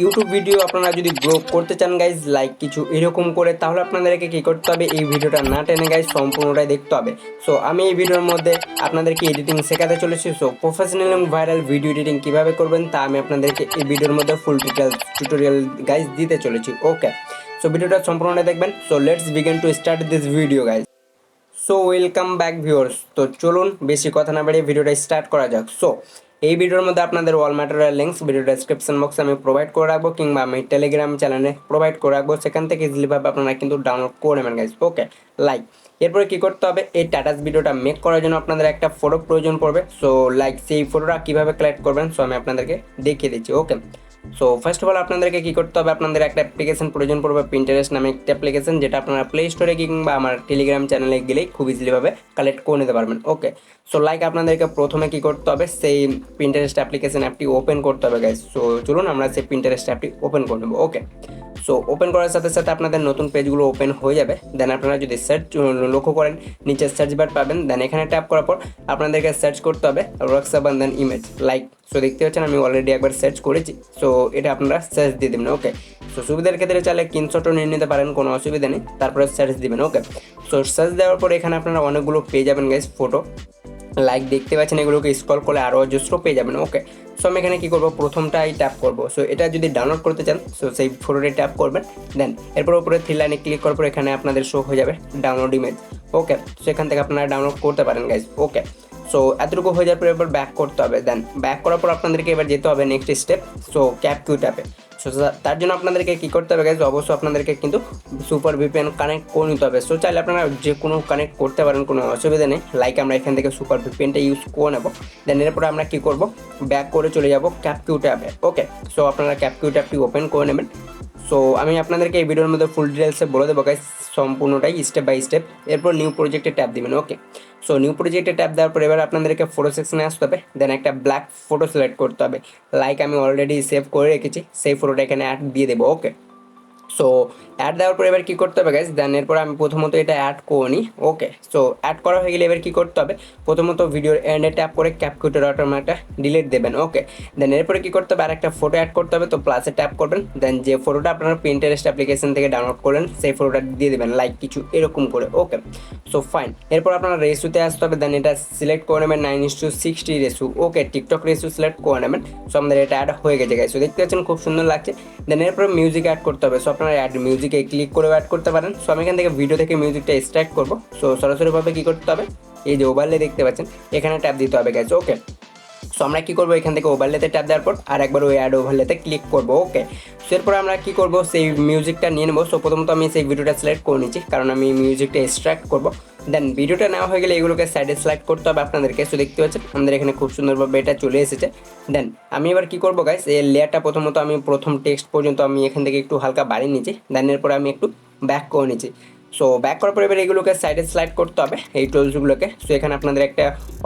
YouTube video আপনারা যদি grow করতে চান গাইজ লাইক কিছু এরকম করে, তাহলে আপনাদেরকে কী করতে হবে, এই ভিডিওটা না টেনে গাইজ সম্পূর্ণটাই দেখতে হবে। সো আমি এই ভিডিওর মধ্যে আপনাদেরকে এডিটিং শেখাতে চলেছি। সো প্রফেশনাল এবং ভাইরাল ভিডিও এডিটিং কীভাবে করবেন তা আমি আপনাদেরকে এই ভিডিওর মধ্যে ফুল ডিটেলস টিউটোরিয়াল গাইজ দিতে চলেছি। ওকে, সো ভিডিওটা সম্পূর্ণটা দেখবেন। So let's begin to start this video guys. So welcome back viewers. তো চলুন বেশি কথা না বাড়িয়ে ভিডিওটা স্টার্ট করা যাক। সো এই ভিডিওর মধ্যে আপনাদের all material links video description বক্সে আমি প্রোভাইড করে রাখবো, কিংবা আমি টেলিগ্রাম চ্যানেলে প্রোভাইড করে রাখবো। সেখান থেকে ইজিলিভাবে আপনারা কিন্তু ডাউনলোড করে নেবেন গাইজ। ওকে, লাইক এরপরে কী করতে হবে, এই টাটাস ভিডিওটা মেক করার জন্য আপনাদের একটা ফটো প্রয়োজন পড়বে। সো লাইক সেই ফটোটা কীভাবে কালেক্ট করবেন সো আমি আপনাদেরকে দেখিয়ে দিচ্ছি। ওকে, সো ফার্স্ট অফ অল আপনাদেরকে কী করতে হবে, আপনাদের একটা অ্যাপ্লিকেশন প্রয়োজন পড়বে, পিন্টারেস্ট নামে একটা অ্যাপ্লিকেশন, যেটা আপনারা প্লে স্টোরে কিংবা আমার টেলিগ্রাম চ্যানেলে গেলেই খুব ইজিলিভাবে কালেক্ট করে নিতে পারবেন। ওকে, সো লাইক আপনাদেরকে প্রথমে কী করতে হবে, সেই পিন্টারেস্ট অ্যাপ্লিকেশন অ্যাপটি ওপেন করতে হবে গাইজ। সো চলুন আমরা সেই পিন্টারেস্ট অ্যাপটি ওপেন করে নেবো। ওকে, সো ওপেন করার সাথে সাথে আপনাদের নতুন পেজগুলো ওপেন হয়ে যাবে। দেন আপনারা যদি সার্চ লক্ষ্য করেন নিচে সার্চ বার পাবেন, দেন এখানে ট্যাপ করার পর আপনাদেরকে সার্চ করতে হবে রক্ষাবন্ধন ইমেজ লাইক। সো দেখতে পাচ্ছেন আমি অলরেডি একবার সার্চ করেছি। সো এটা আপনারা সার্চ দিয়ে দেবেন। ওকে, সো সুবিধার ক্ষেত্রে চাইলে স্ক্রিনশটও নিয়ে নিতে পারেন, কোনো অসুবিধা নেই। তারপরে সার্চ দিবেন। ওকে, সো সার্চ দেওয়ার পর এখানে আপনারা অনেকগুলো পেয়ে যাবেন গাইজ ফটো লাইক দেখতে পাচ্ছেন, এগুলোকে স্ক্রল করলে আরও অজস্র পেয়ে যাবেন। ওকে, সো আমি এখানে কী করবো, প্রথমটাই ট্যাপ করবো। সো এটা যদি ডাউনলোড করতে চান সো সেই ফটোটাই ট্যাপ করবেন। দেন এরপর উপরে থ্রি লাইনে ক্লিক করার পর এখানে আপনাদের শো হয়ে যাবে ডাউনলোড ইমেজ। ওকে, সো এখান থেকে আপনারা ডাউনলোড করতে পারেন গাইজ। ওকে, সো এতটুকু হয়ে যাওয়ার পর এবার ব্যাক করতে হবে। দেন ব্যাক করার পর আপনাদেরকে এবার যেতে হবে নেক্সট স্টেপ, সো ক্যাপকিউট অ্যাপে। সো তার জন্য আপনাদেরকে কী করতে হবে গাইজ, অবশ্যই আপনাদেরকে কিন্তু সুপার ভিপিএন কানেক্ট করে নিতে হবে। সো চাইলে আপনারা যে কোনো কানেক্ট করতে পারেন, কোনো অসুবিধা নেই। লাইক আমরা এখান থেকে সুপার ভিপিএনটা ইউজ করে নেবো। দেন এরপরে আমরা কী করবো, ব্যাক করে চলে যাব ক্যাপকিউট অ্যাপে। ওকে, সো আপনারা ক্যাপকিউট অ্যাপটি ওপেন করে নেবেন। সো আমি আপনাদেরকে এই ভিডিওর মধ্যে ফুল ডিটেলসে বলে দেবো গাইজ, সম্পূর্ণটাই স্টেপ বাই স্টেপ। এরপর নিউ প্রজেক্টে ট্যাপ দিবেন। ওকে, সো নিউ প্রজেক্টে ট্যাপ দেওয়ার পর এবার আপনাদেরকে ফটো সেকশনে আসতে হবে। দেন একটা ব্ল্যাক ফটো সিলেক্ট করতে হবে, লাইক আমি অলরেডি সেভ করে রেখেছি, সেই ফটোটা এখানে অ্যাড দিয়ে দেবো। ওকে, সো অ্যাড দেওয়ার পর এবার কী করতে হবে গাইজ, দেন এরপর আমি প্রথমত এটা অ্যাড করে নিই। ওকে, সো অ্যাড করা হয়ে গেলে এবার কী করতে হবে, প্রথমত ভিডিওর এন্ডে ট্যাপ করে ক্যাপকিউটের অটোমেটিকটা ডিলিট দেবেন। ওকে, দেন এরপরে কী করতে হবে, আর একটা ফটো অ্যাড করতে হবে। তো প্লাসে ট্যাপ করবেন, দেন যে ফটোটা আপনারা পিন্টারেস্ট অ্যাপ্লিকেশন থেকে ডাউনলোড করেন সেই ফটোটা দিয়ে দেবেন লাইক কিছু এরকম করে। ওকে, সো ফাইন। এরপর আপনারা রেসুতে আসতে হবে। দেন এটা সিলেক্ট করে নেবেন 9:60 রেসু। ওকে, টিকটক রেসু সিলেক্ট করে নেবেন। সো আমাদের এটা অ্যাড হয়ে গেছে গাইজ। সো দেখতে পাচ্ছেন খুব সুন্দর লাগছে। দেন এরপরে মিউজিক অ্যাড করতে হবে। সো আপনারা অ্যাড মিউজিকে ক্লিক করে অ্যাড করতে পারেন। সো আমি এখান থেকে ভিডিও থেকে মিউজিকটা এক্সট্রাক্ট করবো। সো সরাসরিভাবে কী করতে হবে, এই যে ওভারলে দেখতে পাচ্ছেন এখানে ট্যাপ দিতে হবে গাইজ। ওকে, সো আমরা কী করবো, এখান থেকে ওভারলেতে ট্যাপ দেওয়ার পর আর একবার ওই অ্যাড ওভারলেতে ক্লিক করবো। ওকে, সো এরপর আমরা কী করবো, সেই মিউজিকটা নিয়ে নেবো। সো প্রথমত আমি সেই ভিডিওটা সিলেক্ট করে নিচ্ছি, কারণ আমি মিউজিকটা এক্সট্রাক্ট করবো। দেন ভিডিওটা নেওয়া হয়ে গেলে এগুলোকে সাইডে সিলেক্ট করতে হবে আপনাদেরকে। সো দেখতে পাচ্ছেন আমাদের এখানে খুব সুন্দরভাবে এটা চলে এসেছে। দেন আমি এবার কী করবো গাইস, এই লেয়ারটা প্রথমত আমি প্রথম টেক্সট পর্যন্ত আমি এখান থেকে একটু হালকা বাড়িয়ে নিচ্ছি। দেন এরপর আমি একটু ব্যাক করে নিচ্ছি। সো ব্যাক করার পর এবার এগুলোকে সাইডে স্লাইড করতে হবে, এই টুলসগুলোকে। সো এখানে আপনাদের একটা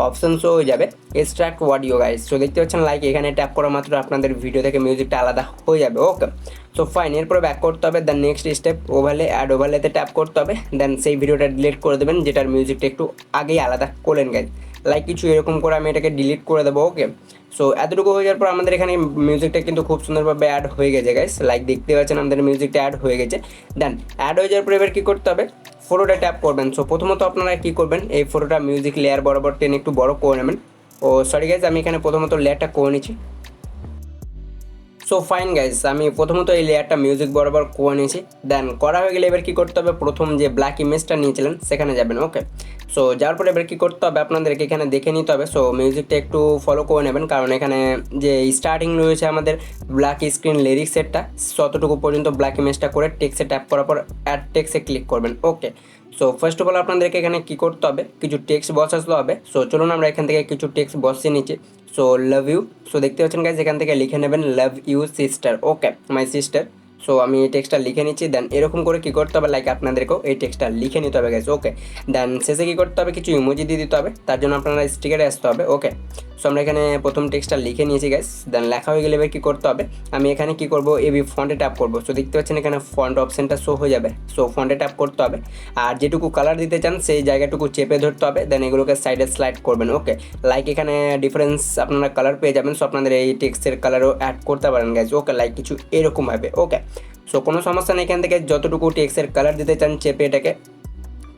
অপশন শো হয়ে যাবে এক্সট্রাক্ট অডিও গাইস। সো দেখতে পাচ্ছেন লাইক এখানে ট্যাপ করা মাত্র আপনাদের ভিডিও থেকে মিউজিকটা আলাদা হয়ে যাবে। Okay, so fine. এরপরে ব্যাক করতে হবে। Then next step overlay add ওভারলেতে ট্যাপ করতে হবে। দেন সেই ভিডিওটা ডিলিট করে দেবেন যেটার মিউজিকটা একটু আগেই আলাদা করলেন গাইস, লাইক কিছু এরকম করে আমি এটাকে ডিলিট করে দেবো। ওকে, সো এতটুকু হয়ে যাওয়ার পর আমাদের এখানে মিউজিকটা কিন্তু খুব সুন্দরভাবে অ্যাড হয়ে গেছে গাইস। লাইক দেখতে পাচ্ছেন আমাদের মিউজিকটা অ্যাড হয়ে গেছে। দেন অ্যাড হয়ে যাওয়ার পর এবার কী করতে হবে, ফটোটা ট্যাপ করবেন। সো প্রথমত আপনারা কী করবেন, এই ফটোটা মিউজিক লেয়ার বরাবর টেনে একটু বড় করে নেবেন। ও সরি গাইস, আমি এখানে প্রথমত লেয়ারটা করে নিচ্ছি। সো ফাইন গাইস, আমি প্রথমত এই লেয়ারটা মিউজিক বরাবর করে নিয়েছি। দেন করা হয়ে গেলে এবার কী করতে হবে, প্রথম যে ব্ল্যাক ইমেজটা নিয়েছিলেন সেখানে যাবেন। ওকে, সো যাওয়ার পরে এবার কী করতে হবে, আপনাদেরকে এখানে দেখে নিতে হবে। সো মিউজিকটা একটু ফলো করে নেবেন, কারণ এখানে যে স্টার্টিং রয়েছে আমাদের ব্ল্যাক স্ক্রিন লিরিক্স সেটটা, ততটুকু পর্যন্ত ব্ল্যাক ইমেজটা করে টেক্সে ট্যাপ করার পর অ্যাড টেক্সে ক্লিক করবেন। ওকে, সো ফার্স্ট অফ অল আপনাদেরকে এখানে কী করতে হবে, কিছু টেক্সট বসাতে হবে। সো চলুন আমরা এখান থেকে কিছু টেক্সট বসিয়ে নিচ্ছি। So love you. সো দেখতে পাচ্ছেন গাইজ এখান থেকে লিখে নেবেন love you sister. Okay, my sister. So আমি এই টেক্সটটা লিখে নিচ্ছি। দেন এরকম করে কী করতে হবে, লাইক আপনাদেরকেও এই টেক্সটটা লিখে নিতে হবে গাইজ। ওকে, দেন শেষে কী করতে হবে, কিছু ইমোজি দিয়ে দিতে হবে, তার জন্য আপনারা স্টিকারে আসতে হবে। ওকে, সো আমরা এখানে প্রথম টেক্সটটা লিখে নিয়েছি গাইজ। দেন লেখা হয়ে গেলে এবার কী করতে হবে, আমি এখানে কী করবো, এবি ফন্টে ট্যাপ করবো। সো দেখতে পাচ্ছেন এখানে ফন্ট অপশানটা শো হয়ে যাবে। সো ফন্টে ট্যাপ করতে হবে, আর যেটুকু কালার দিতে চান সেই জায়গাটুকু চেপে ধরতে হবে। দেন এগুলোকে সাইডে স্লাইড করবেন। ওকে, লাইক এখানে ডিফারেন্স আপনারা কালার পেয়ে যাবেন। সো আপনাদের এই টেক্সটের কালারও অ্যাড করতে পারেন গাইজ। ওকে, লাইক কিছু এরকমভাবে। ওকে, সো কোনো সমস্যা নেই, এখান থেকে যতটুকু টেক্সটের কালার দিতে চান চেপে এটাকে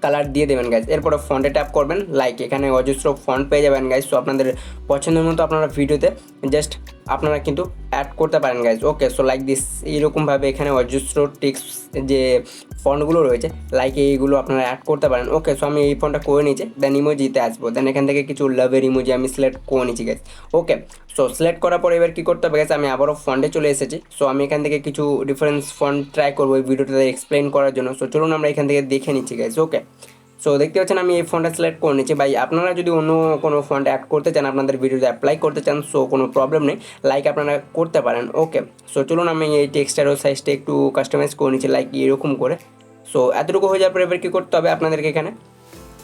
কালার দিয়ে দেবেন গাইজ। এরপরে ফন্টে ট্যাপ করবেন, লাইক এখানে অজস্র ফন্ট পেয়ে যাবেন গাইজ। সো আপনাদের পছন্দের মতো আপনারা ভিডিওতে জাস্ট আপনারা কিন্তু অ্যাড করতে পারেন guys. Okay, so like this, এইরকমভাবে এখানে অজস্র টেক্সট যে ফন্টগুলো রয়েছে লাইক এইগুলো আপনারা অ্যাড করতে পারেন। ওকে, সো আমি এই ফন্টটা করে নিয়েছি। দেন ইমোজিতে আসবো। দেন এখান থেকে কিছু লাভের ইমোজি আমি সিলেক্ট করে নিচ্ছি গাইজ। ওকে, সো সিলেক্ট করার পর এবার কী করতে হবে গাইজ, আমি আবারও ফন্টে চলে এসেছি। সো আমি এখান থেকে কিছু ডিফারেন্স ফন্ট ট্রাই করবো এই ভিডিওটাতে এক্সপ্লেন করার জন্য। সো চলুন আমরা এখান থেকে দেখে নিচ্ছি গাইজ। ওকে, সো দেখতে পাচ্ছেন আমি এই ফন্টটা সিলেক্ট করে নিচ্ছি। ভাই আপনারা যদি অন্য কোনো ফন্ট অ্যাড করতে চান, আপনাদের ভিডিওতে অ্যাপ্লাই করতে চান, সো কোনো প্রবলেম নেই, লাইক আপনারা করতে পারেন। ওকে, সো চলুন আমি এই টেক্সটারও সাইজটা একটু কাস্টমাইজ করে নিচ্ছি লাইক এরকম করে। সো এতটুকু হয়ে যাওয়ার পর এবার কী করতে হবে, আপনাদেরকে এখানে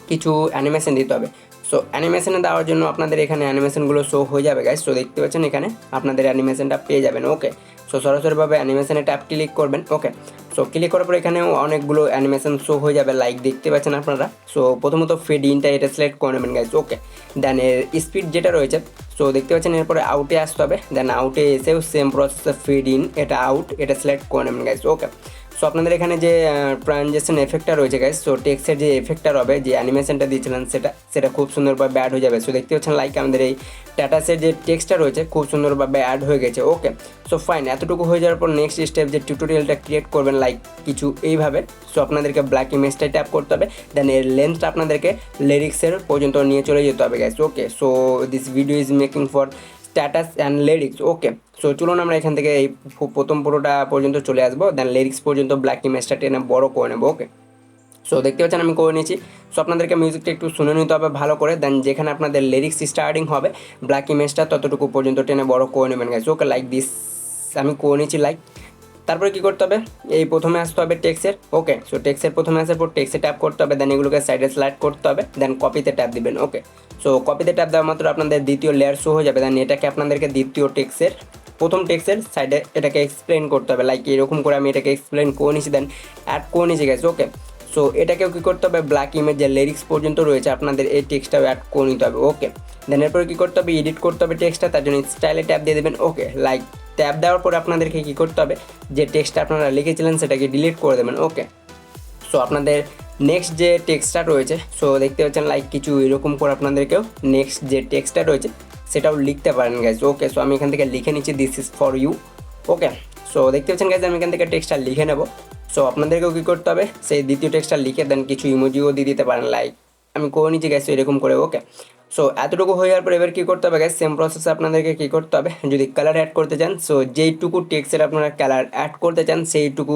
কিছু অ্যানিমেশন দিতে হবে। সো অ্যানিমেশনে দেওয়ার জন্য আপনাদের এখানে অ্যানিমেশনগুলো শো হয়ে যাবে গাইজ। সো দেখতে পাচ্ছেন এখানে আপনাদের অ্যানিমেশনটা পেয়ে যাবেন। ওকে, সো সরাসরিভাবে অ্যানিমেশনে ট্যাপ ক্লিক করবেন। ওকে, সো ক্লিক করার পর এখানেও অনেকগুলো অ্যানিমেশন শো হয়ে যাবে লাইক দেখতে পাচ্ছেন আপনারা। সো প্রথমত ফেড ইনটা এটা সিলেক্ট করে নেবেন গাইজ। ওকে, দেন এর স্পিড যেটা রয়েছে, সো দেখতে পাচ্ছেন এরপরে আউটে আসতে হবে। দেন আউটে এসেও সেম প্রসেসে ফেড ইন এটা আউট এটা সিলেক্ট করে নেবেন গাইজ। ওকে, সো আপনাদের এখানে যে ট্রানজেকশন এফেক্টটা রয়েছে গাইজ, সো টেক্সটের যে এফেক্টটা হবে, যে অ্যানিমেশনটা দিয়েছিলেন সেটা খুব সুন্দরভাবে অ্যাড হয়ে যাবে। সো দেখতে পাচ্ছেন লাইক আমাদের এই স্ট্যাটাসের যে টেক্সটটা রয়েছে খুব সুন্দরভাবে অ্যাড হয়ে গেছে। ওকে, সো ফাইন, এতটুকু হয়ে যাওয়ার পর নেক্সট স্টেপ যে টিউটোরিয়ালটা ক্রিয়েট করবেন লাইক কিছু এইভাবে। সো আপনাদেরকে ব্ল্যাক ইমেজটাই ট্যাপ করতে হবে। দেন এর লেন্থটা আপনাদেরকে লিরিক্সের পর্যন্ত নিয়ে চলে যেতে হবে guys. Okay, so this video is making for status and lyrics. Okay, so চলুন আমরা এখান থেকে এই প্রথম পুরোটা পর্যন্ত চলে আসবো। দেন লিরিক্স পর্যন্ত ব্ল্যাক ইমেজটা টেনে বড় করে নেবো। ওকে, সো দেখতে পাচ্ছেন আমি করে নিয়েছি। সো আপনাদেরকে মিউজিকটা একটু শুনে নিতে হবে ভালো করে। দেন যেখানে আপনাদের লিরিক্স স্টার্টিং হবে ব্ল্যাক ইমেজটা ততটুকু পর্যন্ত টেনে বড় করে নেবেন গাইজ। ওকে, লাইক দিস আমি করে নিয়েছি লাইক। তারপরে কী করতে হবে, এই প্রথমে আসতে হবে টেক্সের। ওকে, সো টেক্সের প্রথমে আসার পর টেক্সে ট্যাপ করতে হবে। দেন এগুলোকে সাইডে স্লাইড করতে হবে। দেন কপিতে ট্যাপ দিবেন। ওকে, সো কপিতে ট্যাপ দেওয়া মাত্র আপনাদের দ্বিতীয় লেয়ার শো হয়ে যাবে। দেন এটাকে আপনাদেরকে দ্বিতীয় টেক্সের প্রথম টেক্সের সাইডে এটাকে এক্সপ্লেন করতে হবে লাইক এরকম করে আমি এটাকে এক্সপ্লেন করে নিয়েছি। দেন অ্যাড করে নিয়েছি গেছে। ওকে, সো এটাকেও কী করতে হবে, ব্ল্যাক ইমেজ যে লিরিক্স পর্যন্ত রয়েছে আপনাদের এই টেক্সটটাও অ্যাড করে নিতে হবে। ওকে, দেন এরপরে কী করতে হবে, এডিট করতে হবে টেক্সটটা, তার জন্য স্টাইলে ট্যাপ দিয়ে দেবেন। ওকে, লাইক ট্যাপ দেওয়ার পরে আপনাদেরকে কী করতে হবে, যে টেক্সটটা আপনারা লিখেছিলেন সেটাকে ডিলিট করে দেবেন। ওকে, সো আপনাদের নেক্সট যে টেক্সটটা রয়েছে, সো দেখতে পাচ্ছেন লাইক কিছু এরকম করে আপনাদেরকেও নেক্সট যে টেক্সটটা রয়েছে সেটাও লিখতে পারেন গাইজ। ওকে, সো আমি এখান থেকে লিখে নিচ্ছি this is for you. Okay, so দেখতে পাচ্ছেন গাইজ আমি এখান থেকে টেক্সটটা লিখে নেব। সো আপনাদেরকেও কী করতে হবে, সেই দ্বিতীয় টেক্সটটা লিখে দেন কিছু ইমোজিও দিয়ে দিতে পারেন লাইক আমি করে নিচ্ছি গাইজ এরকম করে। ওকে, সো এতটুকু হয়ে যাওয়ার পর এবার কী করতে হবে গাইজ, সেম প্রসেসে আপনাদেরকে কী করতে হবে, যদি কালার অ্যাড করতে চান, সো যেইটুকু টেক্সটের আপনারা কালার অ্যাড করতে চান সেইটুকু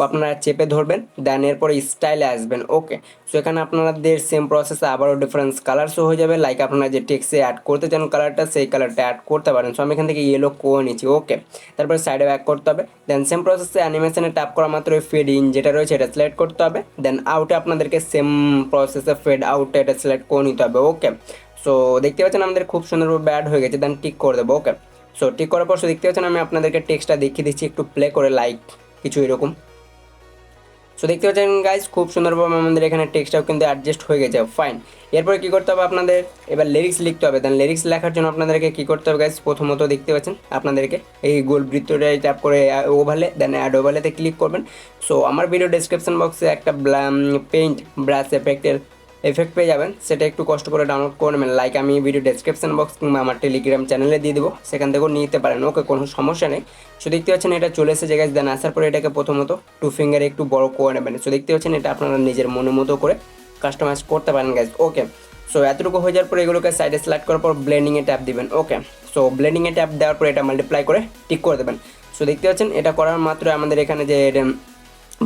আপনারা চেপে ধরবেন। দেন এরপরে স্টাইলে আসবেন। ওকে, সো এখানে আপনাদের সেম প্রসেসে আবারও ডিফারেন্স কালার শো হয়ে যাবে লাইক আপনারা যে টেক্সটে অ্যাড করতে চান কালারটা সেই কালারটা অ্যাড করতে পারেন। সো আমি এখান থেকে ইয়েলো করে নিচ্ছি। ওকে, তারপরে সাইডে ব্যাক করতে হবে। দেন সেম প্রসেসে অ্যানিমেশনে ট্যাপ করা মাত্র ফেড ইন যেটা রয়েছে এটা সিলেক্ট করতে হবে। দেন আউটে আপনাদেরকে সেম প্রসেসে ফেড আউটে এটা সিলেক্ট করে নিতে হবে। ওকে, সো দেখতে পাচ্ছেন আমাদের খুব সুন্দরভাবে অ্যাড হয়ে গেছে। দেন টিক করে দেবো। ওকে, সো টিক করার পর দেখতে পাচ্ছেন আমি আপনাদেরকে টেক্সটটা দেখিয়ে দিচ্ছি একটু প্লে করে লাইক কিছু এরকম। সো দেখতে পাচ্ছেন গাইজ খুব সুন্দরভাবে আমাদের এখানে টেক্সটটাও কিন্তু অ্যাডজাস্ট হয়ে গেছে। ফাইন, এরপরে কী করতে হবে, আপনাদের এবার লিরিক্স লিখতে হবে। দেন লিরিক্স লেখার জন্য আপনাদেরকে কী করতে হবে গাইজ, প্রথমত দেখতে পাচ্ছেন আপনাদেরকে এই গোল বৃত্তটাই ট্যাপ করে ওভালে, দেন অ্যাড ওভালেতে ক্লিক করবেন। সো আমার ভিডিও ডেসক্রিপশন বক্সে একটা পেইন্ট ব্রাশ এফেক্ট পেয়ে যাবেন, সেটা একটু কষ্ট করে ডাউনলোড করে নেবেন লাইক আমি ভিডিও ডেসক্রিপশন বক্স কিংবা আমার টেলিগ্রাম চ্যানেলে দিয়ে দেবো, সেখান থেকেও নিতে পারেন। ওকে, কোনো সমস্যা নেই। সো দেখতে পাচ্ছেন এটা চলে এসেছে গাইজ। দেন আসার পরে এটাকে প্রথমত টু ফিঙ্গারে একটু বড় করে নেবেন। সো দেখতে পাচ্ছেন এটা আপনারা নিজের মনের মতো করে কাস্টমাইজ করতে পারেন গাইজ। ওকে, সো এতটুকু হয়ে যাওয়ার পরে এগুলোকে সাইডে সিলেক্ট করার পর ব্লেন্ডিংয়ে ট্যাপ দিবেন। ওকে, সো ব্লেন্ডিংয়ে ট্যাপ দেওয়ার পরে এটা মাল্টিপ্লাই করে টিক করে দেবেন। সো দেখতে পাচ্ছেন এটা করার মাত্র আমাদের এখানে যে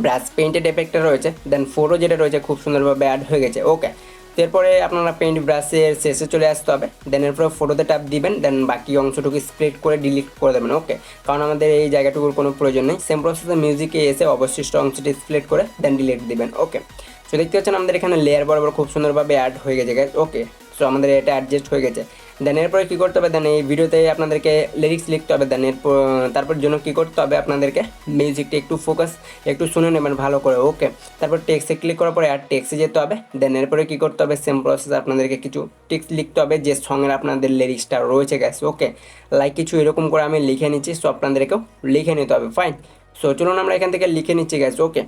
ব্রাশ পেইন্টেড এফেক্টটা রয়েছে, দেন ফোরও যেটা রয়েছে খুব সুন্দরভাবে অ্যাড হয়ে গেছে। ওকে, তো এরপরে আপনারা পেইন্ট ব্রাশের শেষে চলে আসতে হবে, দেন এরপরে ফটোতে ট্যাপ দিবেন, দেন বাকি অংশটুকু স্প্লিট করে ডিলিট করে দেবেন। ওকে, কারণ আমাদের এই জায়গাটুকুর কোনো প্রয়োজন নেই। সেম প্রসেসে মিউজিকে এসে অবশিষ্ট অংশটি স্প্লিট করে দেন ডিলিট দিবেন। ওকে, সো দেখতে পাচ্ছেন আমাদের এখানে লেয়ার বরাবর খুব সুন্দরভাবে অ্যাড হয়ে গেছে গাইস। ওকে, সো আমাদের এটা অ্যাডজাস্ট হয়ে গেছে। দেন এরপরে কী করতে হবে, দেন এই ভিডিওতে আপনাদেরকে লিরিক্স লিখতে হবে। দেন এরপর তারপর জন্য কী করতে হবে, আপনাদেরকে মিউজিকটা একটু ফোকাস একটু শুনে নেবেন ভালো করে। ওকে, তারপর টেক্সটে ক্লিক করার পরে আর টেক্সটে যেতে হবে। দেন এরপরে কী করতে হবে, সেম প্রসেস আপনাদেরকে কিছু টেক্সট লিখতে হবে যে সঙ্গের আপনাদের লিরিক্সটা রয়েছে গাইস। ওকে, লাইক কিছু এরকম করে আমি লিখে নিচ্ছি, সো আপনাদেরকেও লিখে নিতে হবে। ফাইন, সো চলুন আমরা এখান থেকে লিখে নিচ্ছি গাইস। ওকে,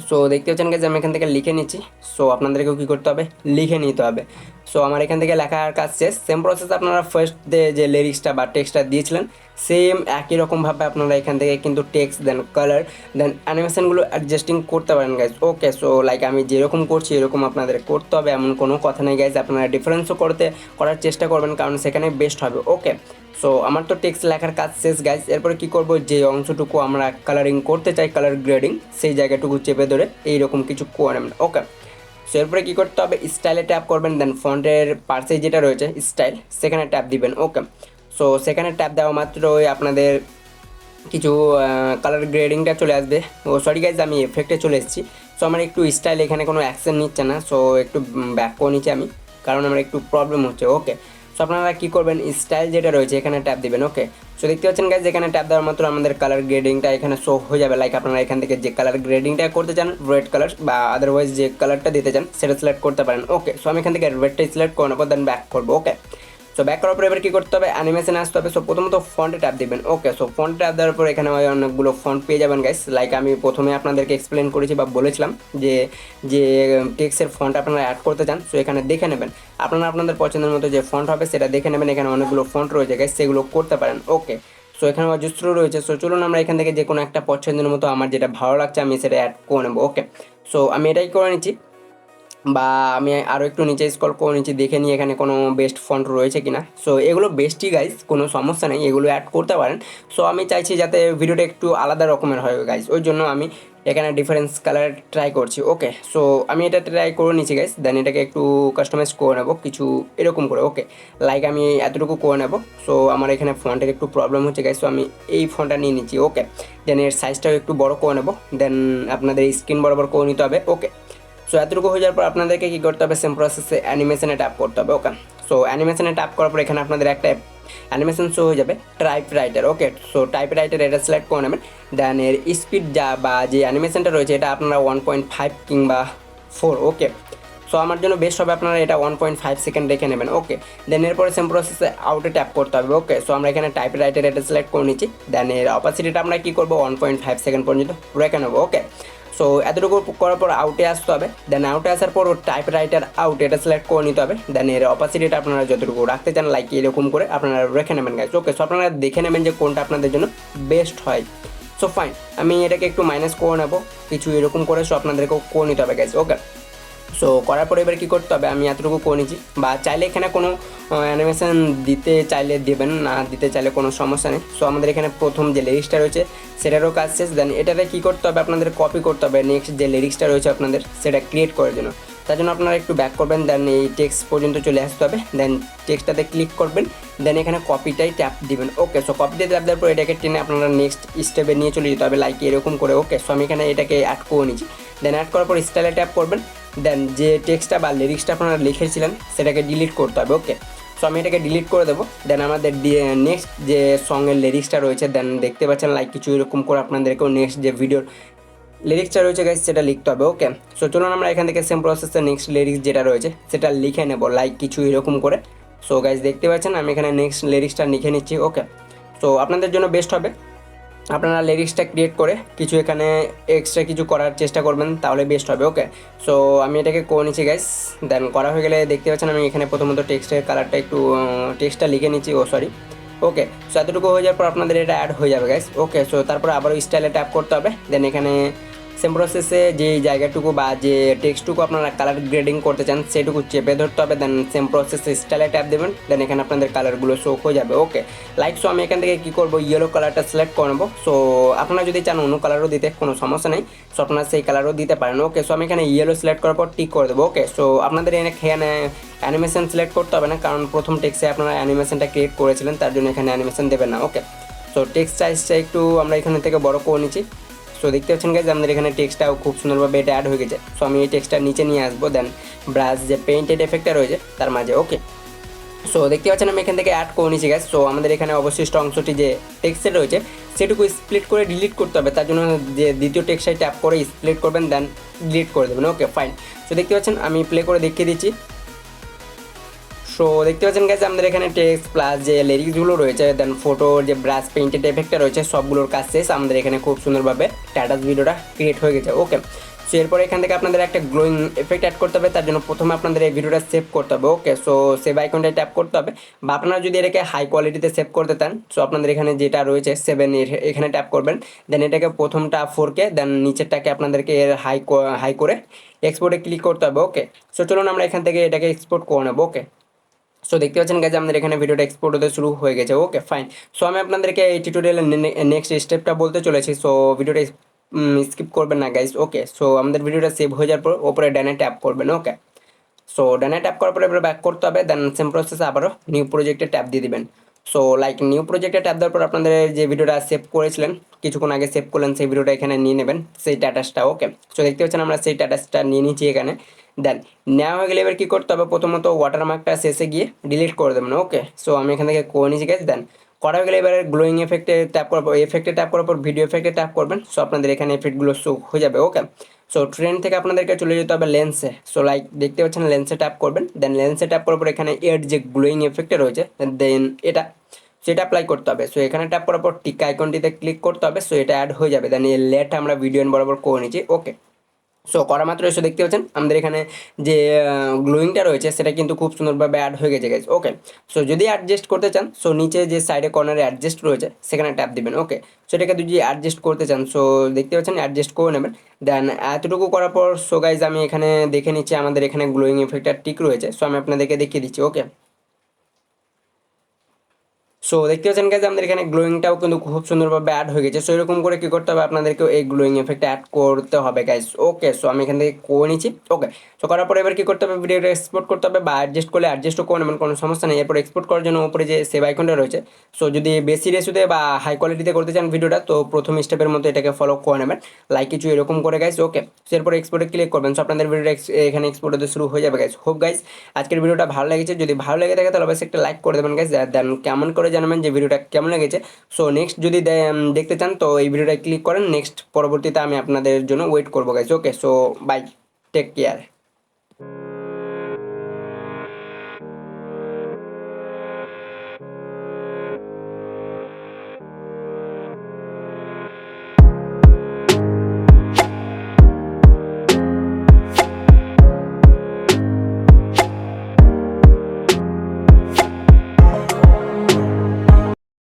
সো দেখতে পাচ্ছেন গাইস আমি এখান থেকে লিখে নিচ্ছি, সো আপনাদেরকেও কী করতে হবে, লিখে নিতে হবে। সো আমার এখান থেকে লেখার কাজ শেষ। সেম প্রসেস আপনারা ফার্স্ট যে লিরিক্সটা বা টেক্সটটা দিয়েছিলেন সেম একই রকমভাবে আপনারা এখান থেকে কিন্তু টেক্সট দেন কালার দেন অ্যানিমেশনগুলো অ্যাডজাস্টিং করতে পারেন গাইজ। ওকে, সো লাইক আমি যেরকম করছি এরকম আপনাদের করতে হবে এমন কোনো কথা নেই গাইজ। আপনারা ডিফারেন্সও করার চেষ্টা করবেন, কারণ সেখানে বেস্ট হবে। ওকে, সো আমার তো টেক্সট লেখার কাজ শেষ গাইজ। এরপরে কী করবো, যে অংশটুকু আমরা কালারিং করতে চাই, কালার গ্রেডিং, সেই জায়গাটুকু চেপে ধরে এইরকম কিছু করে নেবেন। ওকে, সো এরপরে কী করতে হবে, স্টাইলে ট্যাপ করবেন, দেন ফন্টের পাশে যেটা রয়েছে স্টাইল সেখানে ট্যাপ দিবেন। ওকে, সো সেখানে ট্যাপ দেওয়া মাত্রই আপনাদের কিছু কালার গ্রেডিংটা চলে আসবে। ও সরি গাইজ, আমি এফেক্টে চলে এসেছি। সো আমার একটু স্টাইল এখানে কোনো অ্যাকশন নিচ্ছে না, সো একটু ব্যাক করে নিচ্ছি আমি, কারণ আমার একটু প্রবলেম হচ্ছে। ওকে, সো আপনারা কী করবেন, স্টাইল যেটা রয়েছে এখানে ট্যাপ দিবেন। ওকে, সো দেখতে পাচ্ছেন গাইজ এখানে ট্যাপ দেওয়ার মাত্র আমাদের কালার গ্রেডিংটা এখানে শো হয়ে যাবে। লাইক আপনারা এখান থেকে যে কালার গ্রেডিংটা করতে চান, রেড কালার বা আদারওয়াইজ যে কালারটা দিতে চান সেটা সিলেক্ট করতে পারেন। ওকে, সো আমি এখান থেকে রেডটাই সিলেক্ট করে নেবো, দেন ব্যাক করবো। ওকে, সো ব্যাক করার পর এবার কী করতে হবে, অ্যানিমেশনে আসতে হবে। সো প্রথমত ফন্টে ট্যাপ দিবেন। ওকে, সো ফন্টে ট্যাপ দেওয়ার পর এখানে অনেকগুলো ফন্ট পেয়ে যাবেন গাইস। লাইক আমি প্রথমে আপনাদেরকে এক্সপ্লেন করেছি বা বলেছিলাম যে যে টেক্সটের ফন্ট আপনারা অ্যাড করতে চান, সো এখানে দেখে নেবেন। আপনারা আপনাদের পছন্দের মতো যে ফন্ট হবে সেটা দেখে নেবেন। এখানে অনেকগুলো ফন্ট রয়েছে গাইস, সেগুলো করতে পারেন। ওকে, সো এখানে অজস্র রয়েছে। সো চলুন আমরা এখান থেকে যে কোনো একটা পছন্দের মতো আমার যেটা ভালো লাগছে আমি সেটা অ্যাড করে নেবো। ওকে, সো আমি এটাই করে নিচ্ছি, বা আমি আরও একটু নিচে স্ক্রল করে নিচ্ছি, দেখে নিই এখানে কোনো বেস্ট ফন্ট রয়েছে কিনা। সো এগুলো বেস্টই গাইজ, কোনো সমস্যা নেই, এগুলো অ্যাড করতে পারেন। সো আমি চাইছি যাতে ভিডিওটা একটু আলাদা রকমের হয় গাইজ, ওই জন্য আমি এখানে ডিফারেন্স কালার ট্রাই করছি। ওকে, সো আমি এটা ট্রাই করে নিচ্ছি গাইজ, দেন এটাকে একটু কাস্টমাইজ করে নেবো কিছু এরকম করে। ওকে, লাইক আমি এতটুকু করে নেবো। সো আমার এখানে ফন্টের একটু প্রবলেম হচ্ছে গাইজ, সো আমি এই ফন্টটা নিয়ে নিচ্ছি। ওকে, দেন এর সাইজটাও একটু বড় করে নেবো, দেন আপনাদের স্ক্রিন বরাবর করে নিতে হবে। ওকে, সো এতটুকু হয়ে যাওয়ার পর আপনাদেরকে কী করতে হবে, সেম প্রসেসে অ্যানিমেশনে ট্যাপ করতে হবে। ওকে, সো অ্যানিমেশনে ট্যাপ করার পর এখানে আপনাদের একটা অ্যানিমেশন শো হয়ে যাবে, টাইপ রাইটার। ওকে, সো টাইপ রাইটার এটা সিলেক্ট করে নেবেন। দেন এর স্পিড বা যে অ্যানিমেশনটা রয়েছে এটা আপনারা 1.5 কিংবা 4। ওকে, সো আমার জন্য বেস্ট হবে আপনারা এটা 1.5 সেকেন্ড রেখে নেবেন। ওকে, দেন এরপরে সেম প্রসেসে আউটে ট্যাপ করতে হবে। ওকে, সো আমরা এখানে টাইপ রাইটার এটা সিলেক্ট করে নিচ্ছি। দেন এর অপাসিটিটা আমরা কী করবো, 1.5 সেকেন্ড পর্যন্ত রেখে নেবো। ওকে, সো এতটুকু করার পর আউটে আসতে হবে। দেন আউটে আসার পর টাইপ রাইটার আউট এটা সিলেক্ট করে নিতে হবে। দেন এর অপাসিটিটা আপনারা যতটুকু রাখতে চান লাইক এরকম করে আপনারা রেখে নেবেন গাইজ। ওকে, সো আপনারা দেখে নেবেন যে কোনটা আপনাদের জন্য বেস্ট হয়। সো ফাইন, আমি এটাকে একটু মাইনাস করে নেবো কিছু এরকম করে, সো আপনাদেরকেও করে নিতে হবে গাইজ। ওকে, সো করার পরে এবার কী করতে হবে, আমি এতটুকু করে নিচ্ছি, বা চাইলে এখানে কোনো অ্যানিমেশন দিতে চাইলে দেবেন, না দিতে চাইলে কোনো সমস্যা নেই। সো আমাদের এখানে প্রথম যে লিরিক্সটা রয়েছে সেটারও কাজ শেষ। দেন এটাতে কী করতে হবে, আপনাদের কপি করতে হবে নেক্সট যে লিরিক্সটা রয়েছে আপনাদের সেটা ক্রিয়েট করার জন্য। তার জন্য আপনারা একটু ব্যাক করবেন, দেন এই টেক্সট পর্যন্ত চলে আসতে হবে। দেন টেক্সটটাতে ক্লিক করবেন, দেন এখানে কপিটাই ট্যাপ দিবেন। ওকে, সো কপিতে ট্যাপ দেওয়ার পর এটাকে টেনে আপনারা নেক্সট স্টেপে নিয়ে চলে যেতে হবে লাইক এরকম করে। ওকে, সো আমি এখানে এটাকে অ্যাড করে নিচ্ছি। দেন অ্যাড করার পর স্টাইলে ট্যাপ করবেন, দেন যে টেক্সটটা বা লিরিক্সটা আপনারা লিখেছিলেন সেটাকে ডিলিট করতে হবে। ওকে, সো আমি এটাকে ডিলিট করে দেবো। দেন আমাদের নেক্সট যে সঙ্গের লিরিক্সটা রয়েছে দেন দেখতে পাচ্ছেন লাইক কিছু এরকম করে আপনাদেরকেও নেক্সট যে ভিডিওর লিরিক্সটা রয়েছে গাইজ সেটা লিখতে হবে। ওকে, সো চলুন আমরা এখান থেকে সেম প্রসেসে নেক্সট লিরিক্স যেটা রয়েছে সেটা লিখে নেব লাইক কিছু এরকম করে। সো গাইজ দেখতে পাচ্ছেন আমি এখানে নেক্সট লিরিক্সটা লিখে নিচ্ছি। ওকে, সো আপনাদের জন্য বেস্ট হবে আপনারা লিরিক্সটা ক্রিয়েট করে কিছু এখানে এক্সট্রা কিছু করার চেষ্টা করবেন, তাহলে বেস্ট হবে। ওকে, সো আমি এটাকে করে নিচ্ছি গাইস। দেন করা হয়ে গেলে দেখতে পাচ্ছেন আমি এখানে প্রথমত টেক্সটের কালারটা একটু টেক্সটটা লিখে নিচ্ছি। সরি। ওকে, সো এতটুকু হয়ে যাওয়ার পর আপনাদের এটা অ্যাড হয়ে যাবে গাইস। ওকে, সো তারপর আবারও স্টাইলে ট্যাপ করতে হবে। দেন এখানে সেম প্রসেসে যে জায়গাটুকু বা যে টেক্সটটুকু আপনারা কালার গ্রেডিং করতে চান সেটুকু চেপে ধরতে হবে, দেন সেম প্রসেসে স্টাইলে ট্যাপ দেবেন, দেন এখানে আপনাদের কালারগুলো শো হয়ে যাবে। ওকে, লাইক সো আমি এখান থেকে কী করবো, ইয়েলো কালারটা সিলেক্ট করে নেবো। সো আপনারা যদি চান অন্য কালারও দিতে কোনো সমস্যা নেই, সো আপনারা সেই কালারও দিতে পারেন। ওকে, সো আমি এখানে ইয়েলো সিলেক্ট করার পর টিক করে দেবো। ওকে, সো আপনাদের এখানে অ্যানিমেশন সিলেক্ট করতে হবে না, কারণ প্রথম টেক্সটে আপনারা অ্যানিমেশনটা ক্রিয়েট করেছিলেন, তার জন্য এখানে অ্যানিমেশন দেবেন না। ওকে, সো টেক্সট সাইজটা একটু আমরা এখানে থেকে বড় করে নিচ্ছি। সো দেখতে পাচ্ছেন গাইজ আমাদের এখানে টেক্সটটাও খুব সুন্দরভাবে এটা অ্যাড হয়ে গেছে। সো আমি এই টেক্সটটা নিচে নিয়ে আসবো, দেন ব্রাশ যে পেইন্টেড এফেক্টটা রয়েছে তার মাঝে। ওকে, সো দেখতে পাচ্ছেন আমি এখান থেকে অ্যাড করে নিচ্ছি গাইজ। সো আমাদের এখানে অবশিষ্ট অংশটি যে টেক্সটে রয়েছে সেটুকু স্প্লিট করে ডিলিট করতে হবে, তার জন্য যে দ্বিতীয় টেক্সটাই ট্যাপ করে স্প্লিট করবেন, দেন ডিলিট করে দেবেন। ওকে ফাইন, সো দেখতে পাচ্ছেন আমি প্লে করে দেখিয়ে দিচ্ছি। সো দেখতে পাচ্ছেন গাইজ আমাদের এখানে টেক্সট প্লাস যে লিরিক্সগুলো রয়েছে, দেন ফটো যে ব্রাশ পেইন্টেড এফেক্টটা রয়েছে সবগুলোর কাজ শেষ। আমাদের এখানে খুব সুন্দরভাবে স্ট্যাটাস ভিডিওটা ক্রিয়েট হয়ে গেছে। ওকে, সো এরপরে এখান থেকে আপনাদের একটা গ্লোয়িং এফেক্ট অ্যাড করতে হবে, তার জন্য প্রথমে আপনাদের এই ভিডিওটা সেভ করতে হবে। ওকে, সো সেভ আইকনটায় ট্যাপ করতে হবে, বা আপনারা যদি এটাকে হাই কোয়ালিটিতে সেভ করতে চান, সো আপনাদের এখানে যেটা রয়েছে 7 এখানে ট্যাপ করবেন, দেন এটাকে প্রথমটা 4K, দেন নিচেরটাকে আপনাদেরকে এর হাই করে এক্সপোর্টে ক্লিক করতে হবে। ওকে, সো চলুন আমরা এখান থেকে এটাকে এক্সপোর্ট করে নেবো। ওকে, সো দেখতে পাচ্ছেন গাইজ আমাদের এখানে ভিডিওটা এক্সপোর্ট হতে শুরু হয়ে গেছে। ওকে ফাইন, সো আমি আপনাদেরকে এই টিউটোরিয়ালের নেক্সট স্টেপটা বলতে চলেছি। সো ভিডিওটা স্কিপ করবেন না গাইজ। ওকে, সো আমাদের ভিডিওটা সেভ হয়ে যাওয়ার পর ওপরে ডানে ট্যাপ করবেন। ওকে, সো ডানে ট্যাপ করার পরে এবার ব্যাক করতে হবে, দেন সেম প্রসেসে আবারও নিউ প্রজেক্টে ট্যাপ দিয়ে দিবেন। সো লাইক নিউ প্রজেক্টে ট্যাপ দেওয়ার পর আপনাদের যে ভিডিওটা সেভ করেছিলেন, কিছুক্ষণ আগে সেভ করলেন, সেই ভিডিওটা এখানে নিয়ে নেবেন, সেই স্ট্যাটাসটা। ওকে, সো দেখতে পাচ্ছেন আমরা সেই স্ট্যাটাসটা নিয়ে নিচ্ছি এখানে। দেন নেওয়া হয়ে গেলে এবার কী করতে হবে, প্রথমত ওয়াটারমার্কটা শেষে গিয়ে ডিলিট করে দেবেন। ওকে, সো আমি এখান থেকে করে নিচ্ছি গেছে। দেন করা হয়ে গেলে এবারে গ্লোয়িং এফেক্টে ট্যাপ করার পর এফেক্টে ট্যাপ করার পর ভিডিও এফেক্টে ট্যাপ করবেন। সো আপনাদের এখানে এফেক্টগুলো শো হয়ে যাবে। ওকে, সো ট্রেন্ড থেকে আপনাদেরকে চলে যেতে হবে লেন্সে। সো লাইক দেখতে পাচ্ছেন লেন্সে ট্যাপ করবেন, দেন লেন্সে ট্যাপ করার পর এখানে এর যে গ্লোয়িং এফেক্টটা রয়েছে, দেন সেটা অ্যাপ্লাই করতে হবে। সো এখানে ট্যাপ করার পর টিক আইকনটিতে ক্লিক করতে হবে। সো এটা অ্যাড হয়ে যাবে, দেন এই লেট আমরা ভিডিও বরাবর করে নিচ্ছি। ওকে, সো করা মাত্র এসে দেখতে পাচ্ছেন আমাদের এখানে যে গ্লোয়িংটা রয়েছে সেটা কিন্তু খুব সুন্দরভাবে অ্যাড হয়ে গেছে গাইজ। ওকে, সো যদি অ্যাডজাস্ট করতে চান, সো নিচে যে সাইডে কর্নারে অ্যাডজাস্ট রয়েছে সেখানে ট্যাপ দিবেন। ওকে, সো এটাকে যদি অ্যাডজাস্ট করতে চান, সো দেখতে পাচ্ছেন অ্যাডজাস্ট করে নেবেন। দেন এতটুকু করার পর সো গাইজ আমি এখানে দেখে নিচ্ছি আমাদের এখানে গ্লোয়িং এফেক্টটা টিক রয়েছে। সো আমি আপনাদেরকে দেখিয়ে দিচ্ছি। ওকে, সো দেখতে পাচ্ছেন গাইজ আমাদের এখানে গ্লোয়িংটাও কিন্তু খুব সুন্দরভাবে অ্যাড হয়ে গেছে। সো এরকম করে কী করতে হবে, আপনাদেরকেও এই গ্লোয়িং এফেক্ট অ্যাড করতে হবে গাইজ। ওকে, সো আমি এখান থেকে করে নিচ্ছি। ওকে, সো করার পরে এবার কী করতে হবে, ভিডিওটা এক্সপোর্ট করতে হবে, বা অ্যাডজাস্ট করলে অ্যাডজাস্টও করে নেবেন, কোনো সমস্যা নেই। এরপর এক্সপোর্ট করার জন্য উপরে যে সেভ আইকনটা রয়েছে, সো যদি বেশি রেসুতে বা হাই কোয়ালিটিতে করতে চান ভিডিওটা, তো প্রথম স্টেপের মতো এটাকে ফলো করে নেবেন, লাইক কিছু এরকম করে গাইজ। ওকে, সো এরপর এক্সপোর্টে ক্লিক করবেন। সো আপনাদের ভিডিওটা এখানে এক্সপোর্ট হতে শুরু হয়ে যাবে গাইজ। হোপ গাইজ আজকের ভিডিওটা ভালো লেগেছে, যদি ভালো লেগে থাকে তাহলে অবশ্যই একটা লাইক করে দেবেন গাইজ, দেন কেমন করে জানাবেন যে ভিডিওটা কেমন লেগেছে। সো নেক্সট যদি দেখতে চান তো এই ভিডিওটায় ক্লিক করেন, নেক্সট পরবর্তীতে আমি আপনাদের জন্য ওয়েট করবো guys. Okay, so bye, take care.